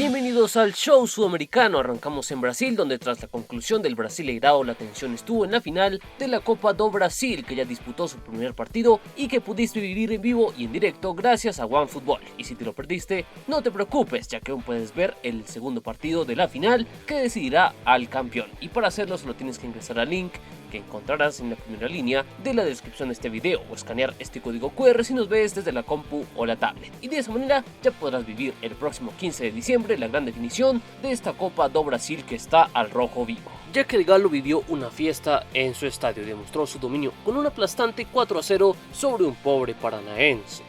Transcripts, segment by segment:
Bienvenidos al show sudamericano. Arrancamos en Brasil, donde tras la conclusión del Brasileirão la atención estuvo en la final de la Copa do Brasil, que ya disputó su primer partido y que pudiste vivir en vivo y en directo gracias a OneFootball. Y si te lo perdiste, no te preocupes, ya que aún puedes ver el segundo partido de la final que decidirá al campeón. Y para hacerlo solo tienes que ingresar al link que encontrarás en la primera línea de la descripción de este video o escanear este código QR si nos ves desde la compu o la tablet. Y de esa manera ya podrás vivir el próximo 15 de diciembre la gran definición de esta Copa do Brasil que está al rojo vivo. Ya que el Galo vivió una fiesta en su estadio y demostró su dominio con un aplastante 4-0 sobre un pobre paranaense.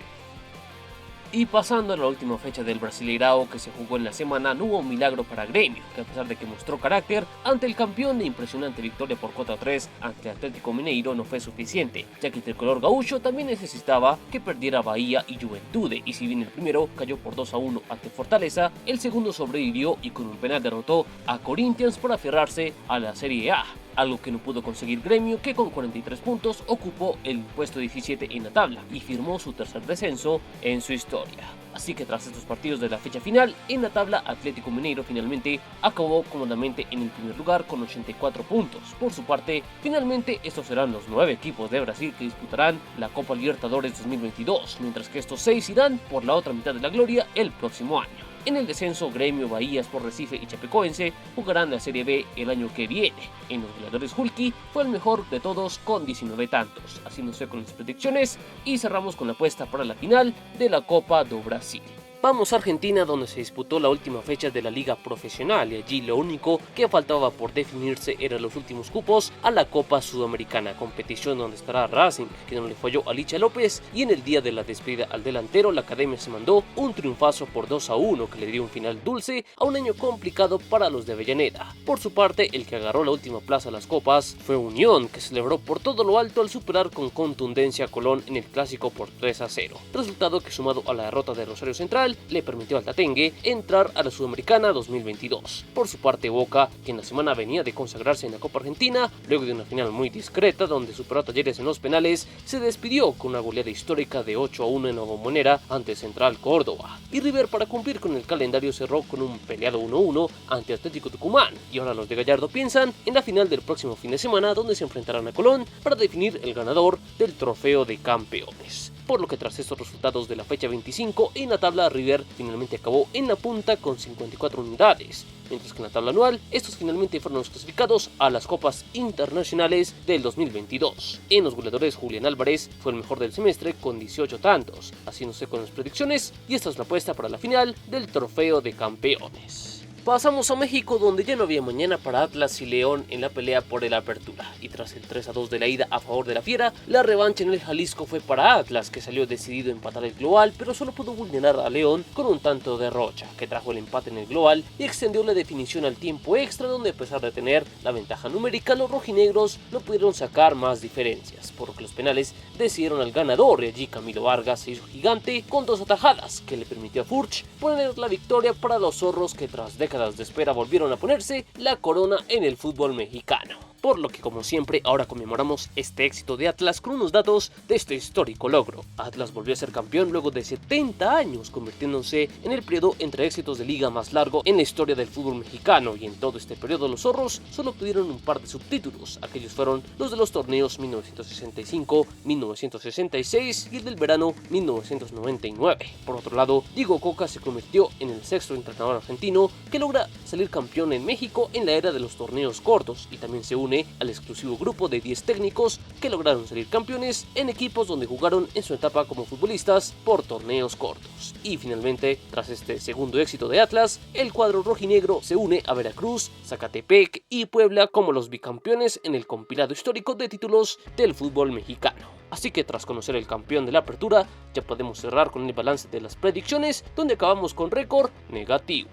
Y pasando a la última fecha del Brasileirão que se jugó en la semana, no hubo un milagro para Gremio, que a pesar de que mostró carácter ante el campeón de impresionante victoria por 4-3 ante Atlético Mineiro no fue suficiente, ya que el tricolor gaúcho también necesitaba que perdiera Bahía y Juventude, y si bien el primero cayó por 2-1 ante Fortaleza, el segundo sobrevivió y con un penal derrotó a Corinthians para aferrarse a la Serie A. Algo que no pudo conseguir Gremio, que con 43 puntos ocupó el puesto 17 en la tabla y firmó su tercer descenso en su historia. Así que tras estos partidos de la fecha final, en la tabla Atlético Mineiro finalmente acabó cómodamente en el primer lugar con 84 puntos. Por su parte, finalmente estos serán los 9 equipos de Brasil que disputarán la Copa Libertadores 2022, mientras que estos 6 irán por la otra mitad de la gloria el próximo año. En el descenso, Gremio, Bahía, Sport Recife y Chapecoense jugarán la Serie B el año que viene. En los goleadores, Hulky fue el mejor de todos con 19 tantos. Así nos fue con las predicciones y cerramos con la apuesta para la final de la Copa do Brasil. Vamos a Argentina, donde se disputó la última fecha de la liga profesional y allí lo único que faltaba por definirse eran los últimos cupos a la Copa Sudamericana, competición donde estará Racing, que no le falló a Licha López, y en el día de la despedida al delantero la academia se mandó un triunfazo por 2-1 que le dio un final dulce a un año complicado para los de Avellaneda. Por su parte, el que agarró la última plaza a las copas fue Unión, que celebró por todo lo alto al superar con contundencia a Colón en el clásico por 3-0, resultado que sumado a la derrota de Rosario Central le permitió al Tatengue entrar a la Sudamericana 2022. Por su parte, Boca, que en la semana venía de consagrarse en la Copa Argentina, luego de una final muy discreta donde superó a Talleres en los penales, se despidió con una goleada histórica de 8-1 en La Bombonera ante Central Córdoba. Y River, para cumplir con el calendario, cerró con un peleado 1-1 ante Atlético Tucumán. Y ahora los de Gallardo piensan en la final del próximo fin de semana, donde se enfrentarán a Colón para definir el ganador del trofeo de campeones. Por lo que tras estos resultados de la fecha 25, en la tabla River finalmente acabó en la punta con 54 unidades, mientras que en la tabla anual estos finalmente fueron los clasificados a las copas internacionales del 2022. En los goleadores, Julián Álvarez fue el mejor del semestre con 18 tantos, haciéndose con las predicciones, y esta es la apuesta para la final del trofeo de campeones. Pasamos a México, donde ya no había mañana para Atlas y León en la pelea por el Apertura, y tras el 3-2 de la ida a favor de la Fiera, la revancha en el Jalisco fue para Atlas, que salió decidido a empatar el global, pero solo pudo vulnerar a León con un tanto de Rocha, que trajo el empate en el global y extendió la definición al tiempo extra, donde a pesar de tener la ventaja numérica, los rojinegros no pudieron sacar más diferencias, por lo que los penales decidieron al ganador, y allí Camilo Vargas se hizo gigante con 2 atajadas, que le permitió a Furch poner la victoria para los zorros, que tras décadas de espera volvieron a ponerse la corona en el fútbol mexicano. Por lo que, como siempre, ahora conmemoramos este éxito de Atlas con unos datos de este histórico logro. Atlas volvió a ser campeón luego de 70 años, convirtiéndose en el periodo entre éxitos de liga más largo en la historia del fútbol mexicano, y en todo este periodo los zorros solo obtuvieron un par de subtítulos. Aquellos fueron los de los torneos 1965, 1966 y el del verano 1999. Por otro lado, Diego Coca se convirtió en el sexto entrenador argentino que logra salir campeón en México en la era de los torneos cortos, y también se une al exclusivo grupo de 10 técnicos que lograron salir campeones en equipos donde jugaron en su etapa como futbolistas por torneos cortos. Y finalmente, tras este segundo éxito de Atlas, el cuadro rojinegro se une a Veracruz, Zacatepec y Puebla como los bicampeones en el compilado histórico de títulos del fútbol mexicano. Así que tras conocer el campeón de la Apertura, ya podemos cerrar con el balance de las predicciones, donde acabamos con récord negativo.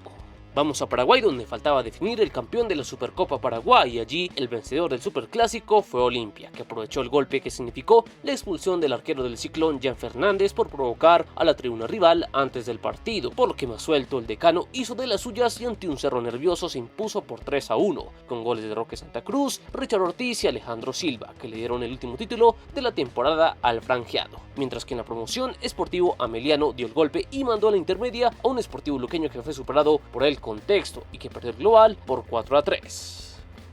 Vamos a Paraguay, donde faltaba definir el campeón de la Supercopa Paraguay, y allí el vencedor del Superclásico fue Olimpia, que aprovechó el golpe que significó la expulsión del arquero del Ciclón, Jan Fernández, por provocar a la tribuna rival antes del partido, por lo que más suelto el decano hizo de las suyas y ante un Cerro nervioso se impuso por 3-1, con goles de Roque Santa Cruz, Richard Ortiz y Alejandro Silva, que le dieron el último título de la temporada al franjeado. mientras que en la promoción Sportivo Ameliano dio el golpe y mandó a la intermedia a un Sportivo Luqueño que fue superado por el contexto y que perdió el global por 4-3.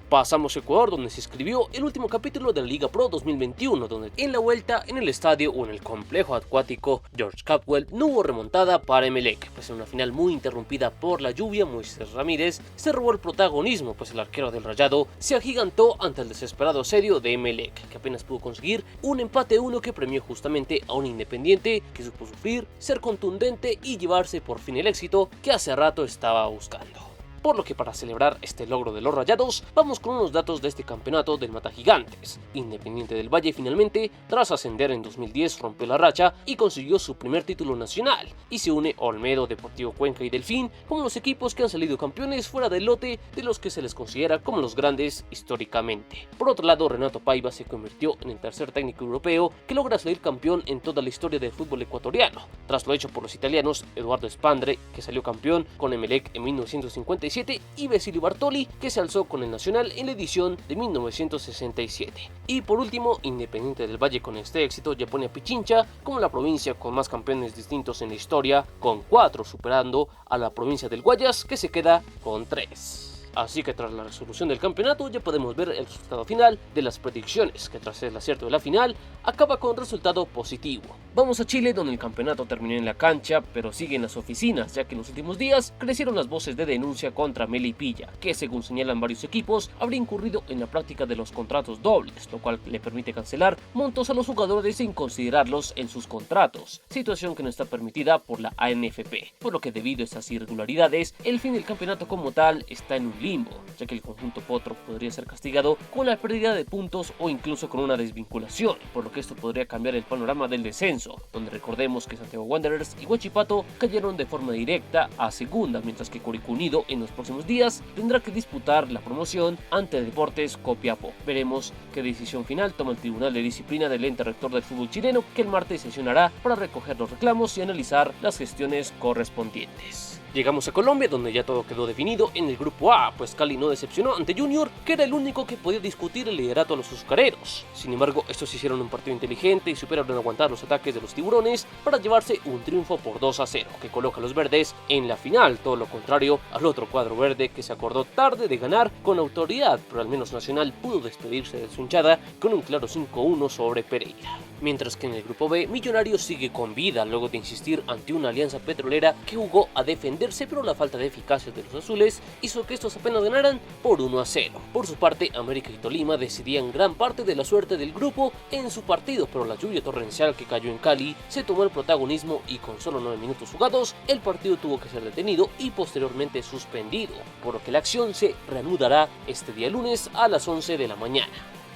Pasamos a Ecuador, donde se escribió el último capítulo de la Liga Pro 2021, donde en la vuelta en el estadio o en el complejo acuático George Capwell no hubo remontada para Emelec, pues en una final muy interrumpida por la lluvia, Moisés Ramírez se robó el protagonismo, pues el arquero del Rayado se agigantó ante el desesperado asedio de Emelec, que apenas pudo conseguir un empate 1 que premió justamente a un Independiente que supo sufrir, ser contundente y llevarse por fin el éxito que hace rato estaba buscando. Por lo que para celebrar este logro de los Rayados, vamos con unos datos de este campeonato del Matagigantes. Independiente del Valle finalmente, tras ascender en 2010, rompió la racha y consiguió su primer título nacional, y se une Olmedo, Deportivo Cuenca y Delfín como los equipos que han salido campeones fuera del lote de los que se les considera como los grandes históricamente. Por otro lado, Renato Paiva se convirtió en el tercer técnico europeo que logra salir campeón en toda la historia del fútbol ecuatoriano, tras lo hecho por los italianos Eduardo Spandre, que salió campeón con Emelec en 1957, y Vesili Bartoli, que se alzó con el Nacional en la edición de 1967. Y por último, Independiente del Valle con este éxito ya pone a Pichincha como la provincia con más campeones distintos en la historia, con 4, superando a la provincia del Guayas, que se queda con 3. Así que tras la resolución del campeonato ya podemos ver el resultado final de las predicciones, que tras el acierto de la final acaba con resultado positivo. Vamos a Chile, donde el campeonato terminó en la cancha, pero sigue en las oficinas, ya que en los últimos días crecieron las voces de denuncia contra Melipilla, que según señalan varios equipos, habría incurrido en la práctica de los contratos dobles, lo cual le permite cancelar montos a los jugadores sin considerarlos en sus contratos, situación que no está permitida por la ANFP, por lo que debido a estas irregularidades, el fin del campeonato como tal está en un limbo, ya que el conjunto potro podría ser castigado con la pérdida de puntos o incluso con una desvinculación, por lo que esto podría cambiar el panorama del descenso, donde recordemos que Santiago Wanderers y Huachipato cayeron de forma directa a segunda, mientras que Curicó Unido en los próximos días tendrá que disputar la promoción ante Deportes Copiapó. Veremos qué decisión final toma el Tribunal de Disciplina del ente rector del fútbol chileno, que el martes sesionará para recoger los reclamos y analizar las gestiones correspondientes. Llegamos a Colombia, donde ya todo quedó definido en el grupo A, pues Cali no decepcionó ante Junior, que era el único que podía discutir el liderato a los azucareros. Sin embargo, estos hicieron un partido inteligente y superaron aguantar los ataques de los tiburones para llevarse un triunfo por 2-0, que coloca a los verdes en la final, todo lo contrario al otro cuadro verde que se acordó tarde de ganar con autoridad, pero al menos Nacional pudo despedirse de su hinchada con un claro 5-1 sobre Pereira. Mientras que en el grupo B, Millonarios sigue con vida luego de insistir ante una alianza petrolera que jugó a defenderse, pero la falta de eficacia de los azules hizo que estos apenas ganaran por 1-0. Por su parte, América y Tolima decidían gran parte de la suerte del grupo en su partido, pero la lluvia torrencial que cayó en Cali se tomó el protagonismo y con solo 9 minutos jugados, el partido tuvo que ser detenido y posteriormente suspendido, por lo que la acción se reanudará este día lunes a las 11 de la mañana.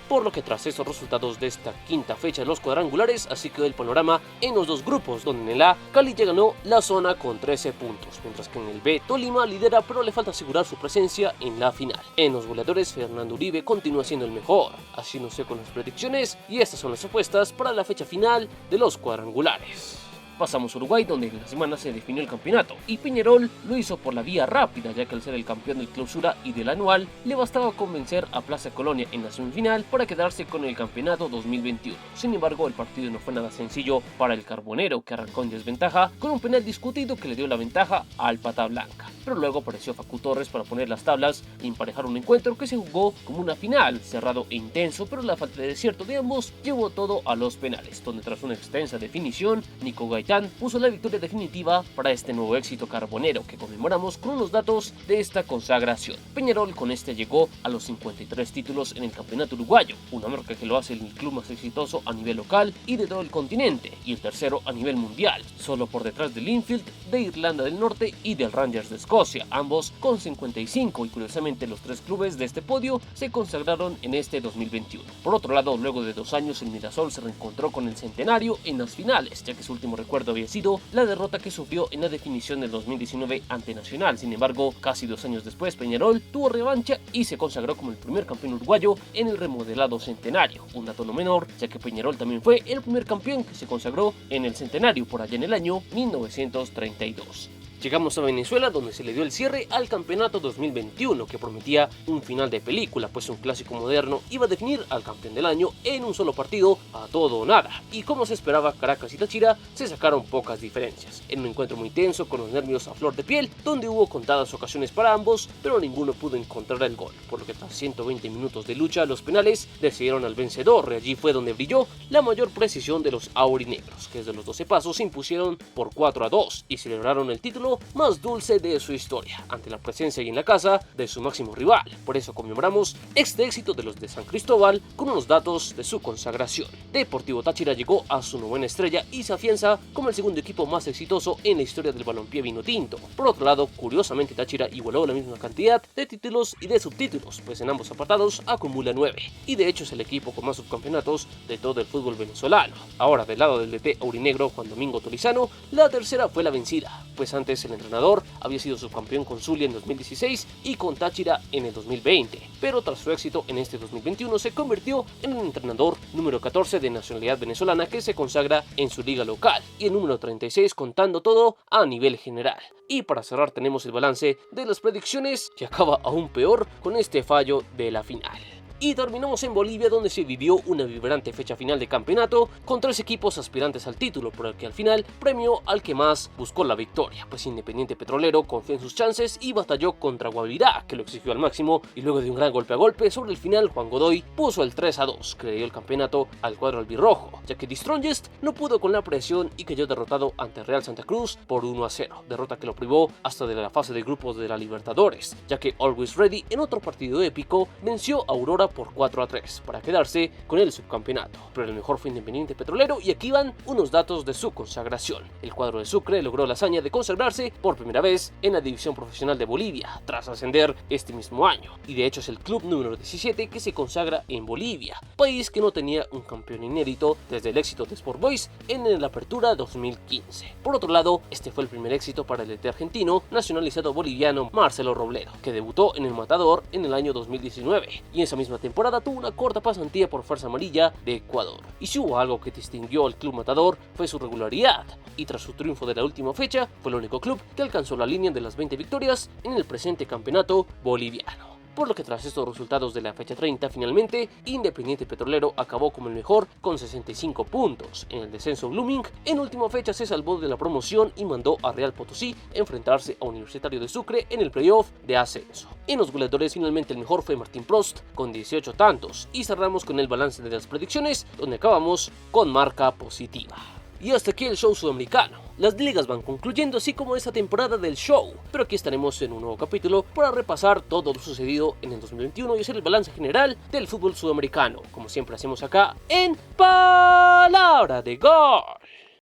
Por lo que tras estos resultados de esta quinta fecha de los cuadrangulares, así quedó el panorama en los dos grupos, donde en el A, Cali ya ganó la zona con 13 puntos, mientras que en el B, Tolima lidera, pero le falta asegurar su presencia en la final. En los goleadores, Fernando Uribe continúa siendo el mejor, así no sé con las predicciones, y estas son las apuestas para la fecha final de los cuadrangulares. Pasamos a Uruguay, donde en la semana se definió el campeonato, y Peñarol lo hizo por la vía rápida, ya que al ser el campeón del clausura y del anual, le bastaba convencer a Plaza Colonia en la semifinal para quedarse con el campeonato 2021. Sin embargo, el partido no fue nada sencillo para el Carbonero, que arrancó en desventaja con un penal discutido que le dio la ventaja al Pata Blanca. Pero luego apareció Facu Torres para poner las tablas y emparejar un encuentro que se jugó como una final, cerrado e intenso, pero la falta de desierto de ambos llevó todo a los penales, donde tras una extensa definición, Nico Gaitán puso la victoria definitiva para este nuevo éxito carbonero, que conmemoramos con unos datos de esta consagración. Peñarol con este llegó a los 53 títulos en el campeonato uruguayo, una marca que lo hace el club más exitoso a nivel local y de todo el continente, y el tercero a nivel mundial, solo por detrás del Linfield de Irlanda del Norte y del Rangers de Escocia, ambos con 55, y curiosamente los tres clubes de este podio se consagraron en este 2021. Por otro lado, luego de 2 años el Mirasol se reencontró con el Centenario en las finales, ya que su último recuerdo había sido la derrota que sufrió en la definición del 2019 ante Nacional. Sin embargo, casi 2 años después, Peñarol tuvo revancha y se consagró como el primer campeón uruguayo en el remodelado Centenario. Un dato no menor, ya que Peñarol también fue el primer campeón que se consagró en el Centenario por allá en el año 1932. Llegamos a Venezuela, donde se le dio el cierre al campeonato 2021, que prometía un final de película, pues un clásico moderno iba a definir al campeón del año en un solo partido, a todo o nada. Y como se esperaba, Caracas y Táchira se sacaron pocas diferencias, en un encuentro muy tenso con los nervios a flor de piel, donde hubo contadas ocasiones para ambos, pero ninguno pudo encontrar el gol, por lo que tras 120 minutos de lucha, los penales decidieron al vencedor, y allí fue donde brilló la mayor precisión de los aurinegros, que desde los 12 pasos se impusieron por 4-2 y celebraron el título más dulce de su historia, ante la presencia y en la casa de su máximo rival. Por eso conmemoramos este éxito de los de San Cristóbal con unos datos de su consagración. Deportivo Táchira llegó a su 9ª estrella y se afianza como el segundo equipo más exitoso en la historia del balompié vinotinto. Por otro lado, curiosamente Táchira igualó la misma cantidad de títulos y de subtítulos, pues en ambos apartados acumula 9, y de hecho es el equipo con más subcampeonatos de todo el fútbol venezolano. Ahora, del lado del DT aurinegro Juan Domingo Tolizano, la tercera fue la vencida, pues antes el entrenador había sido subcampeón con Zulia en 2016 y con Táchira en el 2020, pero tras su éxito en este 2021 se convirtió en el entrenador número 14 de nacionalidad venezolana que se consagra en su liga local, y el número 36 contando todo a nivel general. Y para cerrar tenemos el balance de las predicciones, que acaba aún peor con este fallo de la final. Y terminamos en Bolivia, donde se vivió una vibrante fecha final de campeonato con 3 equipos aspirantes al título, por el que al final premió al que más buscó la victoria, pues Independiente Petrolero confió en sus chances y batalló contra Guavirá, que lo exigió al máximo, y luego de un gran golpe a golpe sobre el final, Juan Godoy puso el 3-2, que le dio el campeonato al cuadro albirrojo, ya que The Strongest no pudo con la presión y cayó derrotado ante Real Santa Cruz por 1-0, derrota que lo privó hasta de la fase de grupos de la Libertadores, ya que Always Ready en otro partido épico venció a Aurora por 4-3 para quedarse con el subcampeonato. Pero el mejor fue Independiente Petrolero, y aquí van unos datos de su consagración. El cuadro de Sucre logró la hazaña de consagrarse por primera vez en la división profesional de Bolivia tras ascender este mismo año, y de hecho es el club número 17 que se consagra en Bolivia, país que no tenía un campeón inédito desde el éxito de Sport Boys en la Apertura 2015. Por otro lado, este fue el primer éxito para el DT argentino nacionalizado boliviano Marcelo Robledo, que debutó en el Matador en el año 2019, y en esa misma temporada tuvo una corta pasantía por Fuerza Amarilla de Ecuador. Y si hubo algo que distinguió al club Matador fue su regularidad, y tras su triunfo de la última fecha fue el único club que alcanzó la línea de las 20 victorias en el presente campeonato boliviano. Por lo que tras estos resultados de la fecha 30, finalmente Independiente Petrolero acabó como el mejor con 65 puntos. En el descenso, Blooming en última fecha se salvó de la promoción y mandó a Real Potosí enfrentarse a Universitario de Sucre en el playoff de ascenso. En los goleadores, finalmente el mejor fue Martín Prost con 18 tantos, y cerramos con el balance de las predicciones, donde acabamos con marca positiva. Y hasta aquí el show sudamericano. Las ligas van concluyendo, así como esta temporada del show, pero aquí estaremos en un nuevo capítulo para repasar todo lo sucedido en el 2021 y hacer el balance general del fútbol sudamericano, como siempre hacemos acá en Palabra de Gol.